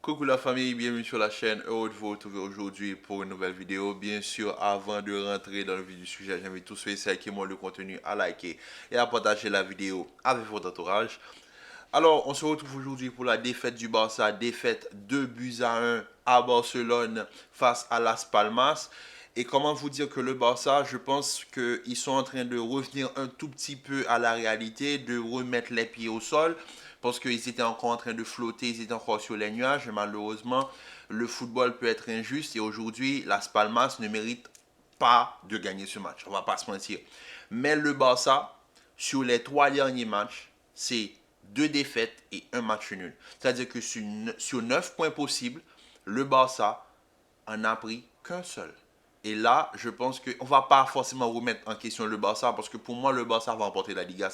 Coucou la famille, bienvenue sur la chaîne. Heureux de vous retrouver aujourd'hui pour une nouvelle vidéo. Bien sûr, avant de rentrer dans le vif du sujet, j'invite tous ceux et celles qui aiment le contenu à liker et à partager la vidéo avec votre entourage. Alors, on se retrouve aujourd'hui pour la défaite du Barça, défaite 2 buts à 1 à Barcelone face à Las Palmas. Et comment vous dire que le Barça, je pense qu'ils sont en train de revenir un tout petit peu à la réalité, de remettre les pieds au sol, parce qu'ils étaient encore en train de flotter, ils étaient encore sur les nuages. Et malheureusement, le football peut être injuste. Et aujourd'hui, Las Palmas ne mérite pas de gagner ce match. On va pas se mentir. Mais le Barça, sur les 3 derniers matchs, c'est 2 défaites et un match nul. C'est-à-dire que sur 9 points possibles, le Barça en a pris qu'un seul. Et là, je pense qu'on ne va pas forcément remettre en question le Barça, parce que pour moi, le Barça va remporter la Liga.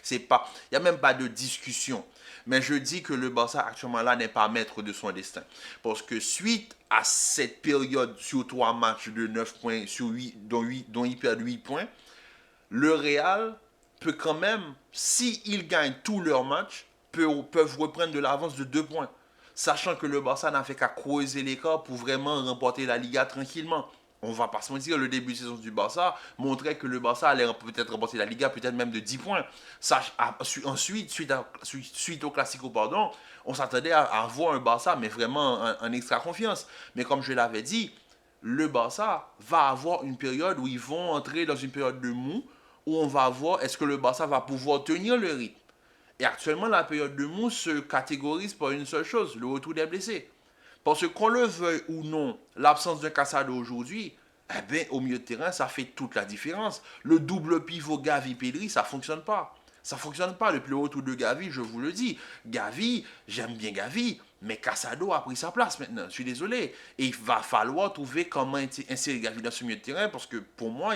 C'est pas, il n'y a même pas de discussion. Mais je dis que le Barça, actuellement là, n'est pas maître de son destin. Parce que suite à cette période sur 3 matchs de 9 points, sur 8, dont il perd 8 points, le Real peut quand même, s'ils gagnent tous leurs matchs, peuvent reprendre de l'avance de 2 points. Sachant que le Barça n'a fait qu'à creuser l'écart pour vraiment remporter la Liga tranquillement. On va pas se mentir, le début de saison du Barça montrait que le Barça allait peut-être remporter la Liga, peut-être même de 10 points. Ensuite, suite au Classico, pardon, on s'attendait à avoir un Barça, mais vraiment en extra confiance. Mais comme je l'avais dit, le Barça va avoir une période où ils vont entrer dans une période de mou, où on va voir est-ce que le Barça va pouvoir tenir le rythme. Et actuellement, la période de mou se catégorise par une seule chose, le retour des blessés. Parce que qu'on le veuille ou non, l'absence d'un Casado aujourd'hui, eh bien, au milieu de terrain, ça fait toute la différence. Le double pivot Gavi-Pedri, ça ne fonctionne pas. Ça ne fonctionne pas. Depuis le retour de Gavi, je vous le dis, Gavi, j'aime bien Gavi, mais Casado a pris sa place maintenant. Je suis désolé. Et il va falloir trouver comment insérer Gavi dans ce milieu de terrain, parce que pour moi,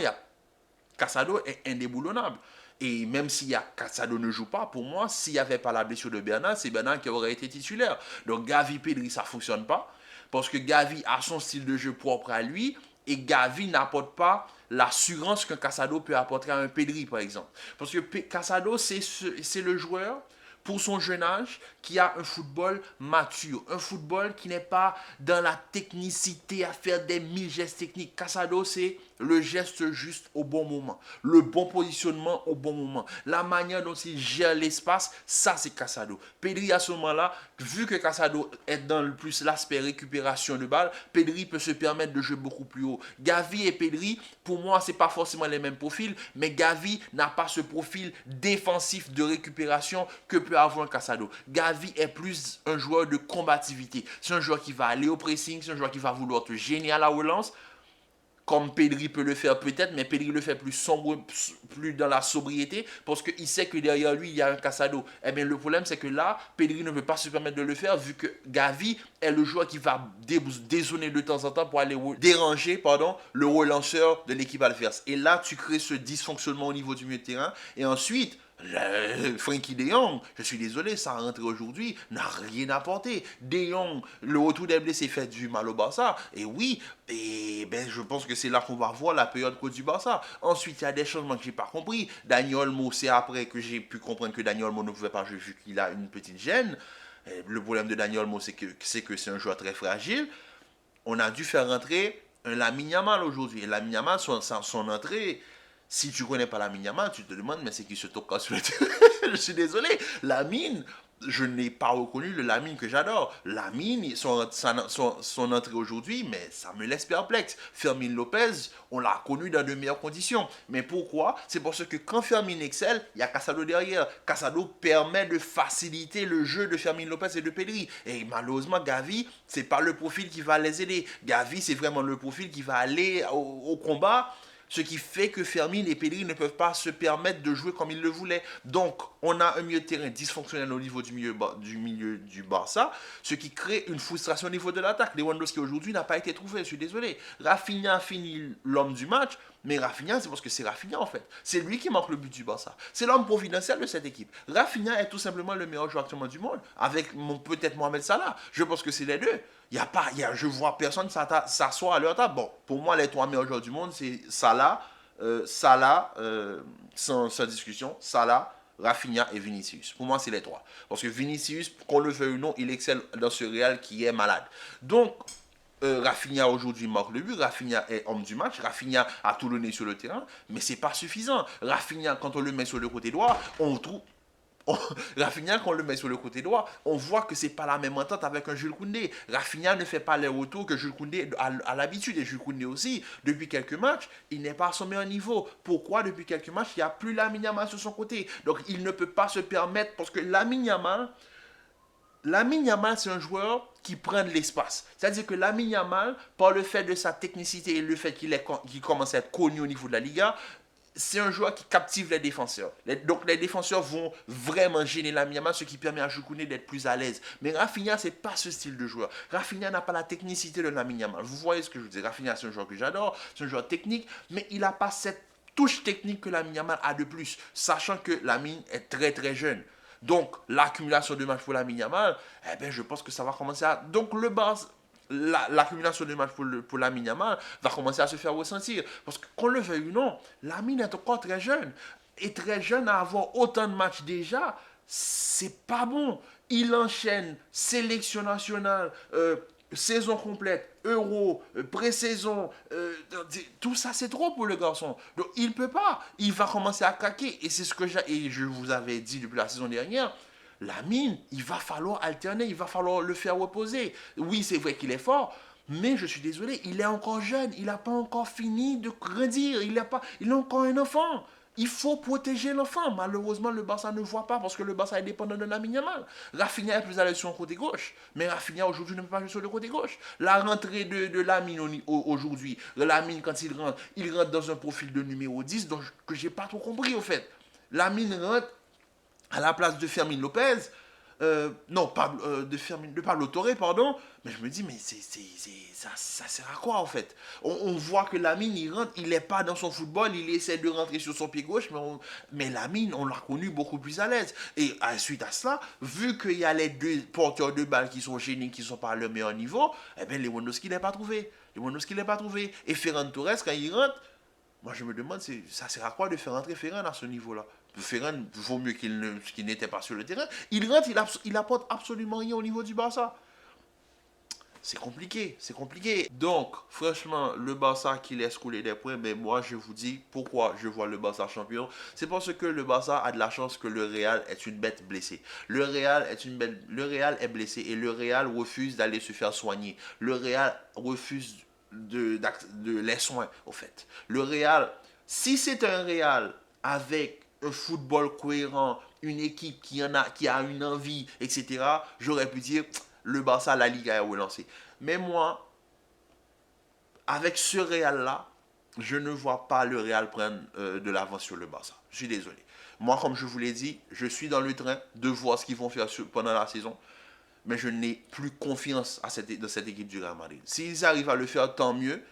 Casado est indéboulonnable. Et même si Casado ne joue pas, pour moi, s'il n'y avait pas la blessure de Bernard, c'est Bernard qui aurait été titulaire. Donc Gavi Pedri, ça ne fonctionne pas. Parce que Gavi a son style de jeu propre à lui. Et Gavi n'apporte pas l'assurance qu'un Casado peut apporter à un Pedri, par exemple. Parce que Casado, c'est le joueur, pour son jeune âge, qui a un football mature. Un football qui n'est pas dans la technicité à faire des 1000 gestes techniques. Casado, c'est le geste juste au bon moment. Le bon positionnement au bon moment. La manière dont il gère l'espace, ça c'est Casado. Pedri à ce moment-là, vu que Casado est dans le plus l'aspect récupération de balle, Pedri peut se permettre de jouer beaucoup plus haut. Gavi et Pedri, pour moi, c'est pas forcément les mêmes profils, mais Gavi n'a pas ce profil défensif de récupération que peut avoir un Casado. Gavi est plus un joueur de combativité. C'est un joueur qui va aller au pressing, c'est un joueur qui va vouloir te gêner à la relance, comme Pedri peut le faire peut-être, mais Pedri le fait plus sombre, plus dans la sobriété, parce qu'il sait que derrière lui, il y a un Casado. Eh bien, le problème, c'est que là, Pedri ne peut pas se permettre de le faire, vu que Gavi est le joueur qui va dézonner de temps en temps pour aller déranger le relanceur de l'équipe adverse. Et là, tu crées ce dysfonctionnement au niveau du milieu de terrain, et ensuite, Frankie De Jong, je suis désolé, sa rentrée aujourd'hui n'a rien apporté. De Jong, le retour des blessés fait du mal au Barça. Et oui, et ben, je pense que c'est là qu'on va voir la période du Barça. Ensuite, il y a des changements que j'ai pas compris. Daniel Olmo, c'est après que j'ai pu comprendre que Daniel Olmo ne pouvait pas jouer vu qu'il a une petite gêne. Le problème de Daniel Olmo, c'est que c'est un joueur très fragile. On a dû faire rentrer un Lamine Yamal aujourd'hui. Et Lamine Yamal, son entrée, si tu connais pas Lamine Yamal, tu te demandes, mais c'est qui se toque sur le terrain. Je suis désolé. Lamine, je n'ai pas reconnu le Lamine que j'adore. Lamine, son entrée aujourd'hui, mais ça me laisse perplexe. Fermin Lopez, on l'a connu dans de meilleures conditions. Mais pourquoi? C'est parce que quand Fermin excelle, il y a Casado derrière. Casado permet de faciliter le jeu de Fermin Lopez et de Pedri. Et malheureusement, Gavi, c'est pas le profil qui va les aider. Gavi, c'est vraiment le profil qui va aller au combat, ce qui fait que Fermin et Pedri ne peuvent pas se permettre de jouer comme ils le voulaient. Donc, on a un milieu de terrain dysfonctionnel au niveau du milieu du Barça, ce qui crée une frustration au niveau de l'attaque. Lewandowski aujourd'hui n'a pas été trouvé, je suis désolé. Rafinha a fini l'homme du match, mais Rafinha, c'est parce que c'est Rafinha en fait. C'est lui qui manque le but du Barça. C'est l'homme providentiel de cette équipe. Rafinha est tout simplement le meilleur joueur actuellement du monde, avec peut-être Mohamed Salah. Je pense que c'est les deux. Je vois personne s'asseoir à leur table. Bon, pour moi, les 3 meilleurs joueurs du monde, c'est Salah, sans discussion, Salah, Rafinha et Vinicius. Pour moi, c'est les trois. Parce que Vinicius, qu'on le veuille ou non, il excelle dans ce Real qui est malade. Donc, Rafinha aujourd'hui marque le but, Rafinha est homme du match, Rafinha a tout donné sur le terrain, mais c'est pas suffisant. Rafinha, quand on le met sur le côté droit, on trouve Rafinha, quand on le met sur le côté droit, on voit que c'est pas la même entente avec un Jules Koundé. Rafinha ne fait pas les retours que Jules Koundé a l'habitude. Et Jules Koundé aussi, depuis quelques matchs, il n'est pas à son meilleur niveau. Pourquoi depuis quelques matchs, il n'y a plus Lamine Yamal sur son côté? Donc il ne peut pas se permettre, parce que Lamine Yamal, c'est un joueur qui prend de l'espace. C'est-à-dire que Lamine Yamal, par le fait de sa technicité et le fait qu'il commence à être connu au niveau de la Liga, c'est un joueur qui captive les défenseurs. Donc les défenseurs vont vraiment gêner Lamine Yamal, ce qui permet à Jules d'être plus à l'aise. Mais Rafinha, c'est pas ce style de joueur. Rafinha n'a pas la technicité de Lamine Yamal. Vous voyez ce que je veux dire. Rafinha, c'est un joueur que j'adore, c'est un joueur technique, mais il n'a pas cette touche technique que Lamine Yamal a de plus, sachant que Lamine est très très jeune. Donc, l'accumulation de matchs pour Lamine Yamal, eh ben, je pense que ça va commencer à... Donc, l'accumulation de matchs pour Lamine Yamal va commencer à se faire ressentir. Parce que, qu'on le veuille ou non, Lamine est encore très jeune. Et très jeune à avoir autant de matchs déjà, c'est pas bon. Il enchaîne sélection nationale, saison complète, euro, pré-saison, tout ça c'est trop pour le garçon. Donc il peut pas, il va commencer à craquer. Et c'est ce que je vous avais dit depuis la saison dernière. Lamine, il va falloir alterner, il va falloir le faire reposer. Oui, c'est vrai qu'il est fort, mais je suis désolé, il est encore jeune, il n'a pas encore fini de grandir, il est encore un enfant. Il faut protéger l'enfant. Malheureusement, le Barça ne voit pas parce que le Barça est dépendant de Lamine Yamal. Rafinha est plus à l'aise sur le côté gauche. Mais Rafinha aujourd'hui ne peut pas jouer sur le côté gauche. La rentrée de Lamine aujourd'hui, Lamine quand il rentre dans un profil de numéro 10 donc, que j'ai pas trop compris au fait. Lamine rentre à la place de Fermin Lopez, non, de Pablo Torre, pardon, mais je me dis, mais ça sert à quoi en fait? On voit que Lamine, il rentre, il n'est pas dans son football, il essaie de rentrer sur son pied gauche, mais Lamine, on l'a connu beaucoup plus à l'aise. Et suite à cela, vu qu'il y a les deux porteurs de balles qui sont gênés, qui ne sont pas à leur meilleur niveau, eh bien, Lewandowski n'est pas trouvé. Lewandowski n'est pas trouvé. Et Ferran Torres, quand il rentre, moi, je me demande, ça sert à quoi de faire rentrer Ferran à ce niveau-là? Ferran vaut mieux qu'il n'était pas sur le terrain. Il rentre, il apporte absolument rien au niveau du Barça. C'est compliqué, c'est compliqué. Donc, franchement, le Barça qui laisse couler des points, mais moi, je vous dis pourquoi je vois le Barça champion. C'est parce que le Barça a de la chance que le Real est une bête blessée. Le Real est blessé et le Real refuse d'aller se faire soigner. Le Real refuse de les soins, au fait. Le Real, si c'est un Real avec un football cohérent, une équipe qui a une envie, etc., j'aurais pu dire le Barça, la Liga est relancée. Mais moi, avec ce Real-là, je ne vois pas le Real prendre de l'avance sur le Barça. Je suis désolé. Moi, comme je vous l'ai dit, je suis dans le train de voir ce qu'ils vont faire pendant la saison. Mais je n'ai plus confiance dans cette équipe du Real Madrid. S'ils arrivent à le faire, tant mieux.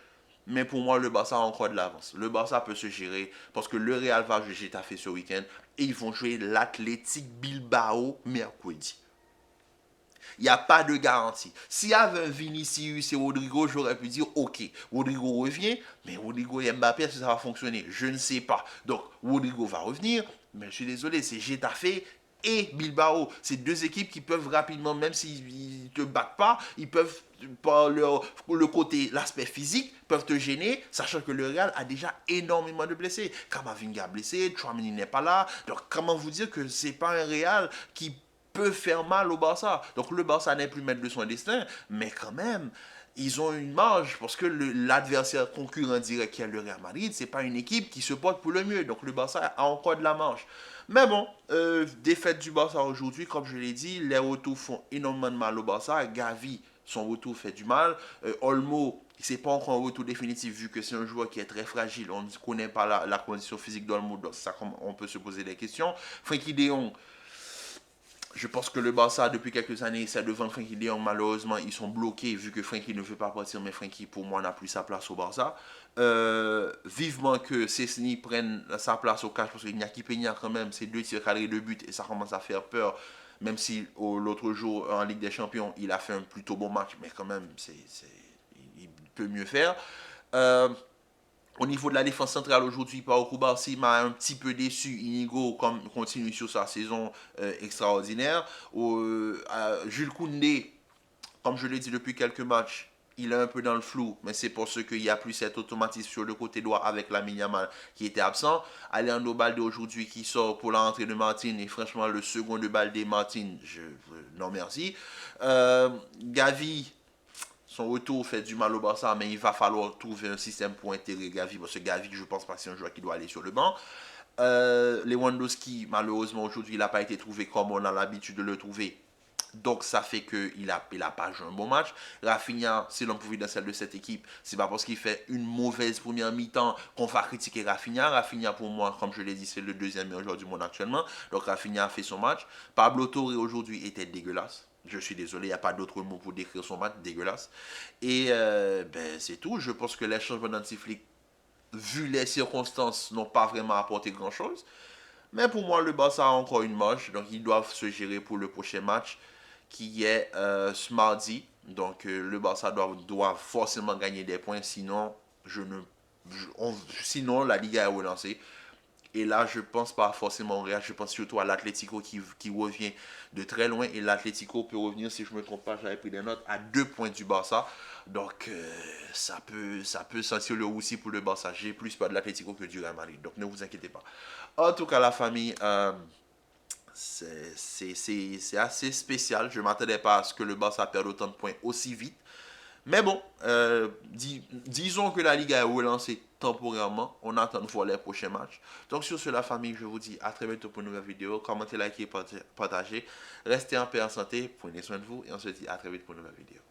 Mais pour moi, le Barça a encore de l'avance. Le Barça peut se gérer parce que le Real va jouer Getafe ce week-end et ils vont jouer l'Athletic Bilbao mercredi. Il n'y a pas de garantie. S'il y avait un Vinicius et Rodrigo, j'aurais pu dire ok, Rodrigo revient, mais Rodrigo et Mbappé, est-ce que ça va fonctionner? Je ne sais pas. Donc, Rodrigo va revenir, mais je suis désolé, c'est Getafe et Bilbao. C'est deux équipes qui peuvent rapidement, même s'ils ne te battent pas, ils peuvent, par le côté, l'aspect physique, peuvent te gêner, sachant que le Real a déjà énormément de blessés. Kamavinga blessé, Tchouaméni n'est pas là. Donc, comment vous dire que c'est pas un Real qui peut faire mal au Barça. Donc le Barça n'est plus maître de son destin, mais quand même, ils ont une marge parce que l'adversaire concurrent direct qui est le Real Madrid, c'est pas une équipe qui se porte pour le mieux. Donc le Barça a encore de la marge. Mais bon, défaite du Barça aujourd'hui, comme je l'ai dit, les retours font énormément de mal au Barça. Gavi, son retour fait du mal. Olmo, c'est pas encore un retour définitif vu que c'est un joueur qui est très fragile. On ne connaît pas la condition physique d'Olmo, donc ça, on peut se poser des questions. Frenkie de Jong, je pense que le Barça, depuis quelques années, essaie de vendre Frenkie de Jong. Malheureusement, ils sont bloqués vu que Frenkie ne veut pas partir. Mais Frenkie, pour moi, n'a plus sa place au Barça. Vivement que Cesny prenne sa place au cash parce qu'il n'y a Peña quand même. C'est deux tirs cadrés de but et ça commence à faire peur. Même si l'autre jour, en Ligue des Champions, il a fait un plutôt bon match. Mais quand même, il peut mieux faire. Au niveau de la défense centrale aujourd'hui, Pau Cubarsí m'a un petit peu déçu. Inigo continue sur sa saison extraordinaire. Jules Koundé, comme je l'ai dit depuis quelques matchs, il est un peu dans le flou, mais c'est pour ce qu'il n'y a plus cet automatisme sur le côté droit avec Lamine Yamal qui était absent. Alejandro Balde aujourd'hui qui sort pour la rentrée de Martin, et franchement le second de Balde Martin, non merci. Gavi, son retour fait du mal au Barça, mais il va falloir trouver un système pour intégrer Gavi, parce que Gavi, je pense pas que c'est un joueur qui doit aller sur le banc. Lewandowski, malheureusement, aujourd'hui, il n'a pas été trouvé comme on a l'habitude de le trouver. Donc, ça fait qu'il n'a pas joué un bon match. Rafinha, c'est l'homme providentiel de cette équipe. C'est pas parce qu'il fait une mauvaise première mi-temps qu'on va critiquer Rafinha. Rafinha, pour moi, comme je l'ai dit, c'est le deuxième meilleur joueur du monde actuellement. Donc, Rafinha a fait son match. Pablo Torre, aujourd'hui, était dégueulasse. Je suis désolé, il n'y a pas d'autre mot pour décrire son match, dégueulasse. Et c'est tout. Je pense que les changements d'antiflic, vu les circonstances, n'ont pas vraiment apporté grand-chose. Mais pour moi, le Barça a encore une marche. Donc, ils doivent se gérer pour le prochain match qui est ce mardi. Donc, le Barça doit forcément gagner des points. Sinon, sinon la Liga est relancée. Et là, je ne pense pas forcément au Real, je pense surtout à l'Atlético qui revient de très loin. Et l'Atlético peut revenir, si je ne me trompe pas, j'avais pris des notes, à 2 points du Barça. Donc, ça peut sentir le roussi pour le Barça. J'ai plus peur de l'Atlético que du Real Madrid. Donc, ne vous inquiétez pas. En tout cas, la famille, c'est assez spécial. Je ne m'attendais pas à ce que le Barça perde autant de points aussi vite. Mais bon, disons que la Liga est relancée temporairement. On attend de voir les prochains matchs. Donc sur ce, la famille, je vous dis à très bientôt pour une nouvelle vidéo. Commentez, likez, partagez. Restez en paix, en santé. Prenez soin de vous. Et on se dit à très vite pour une nouvelle vidéo.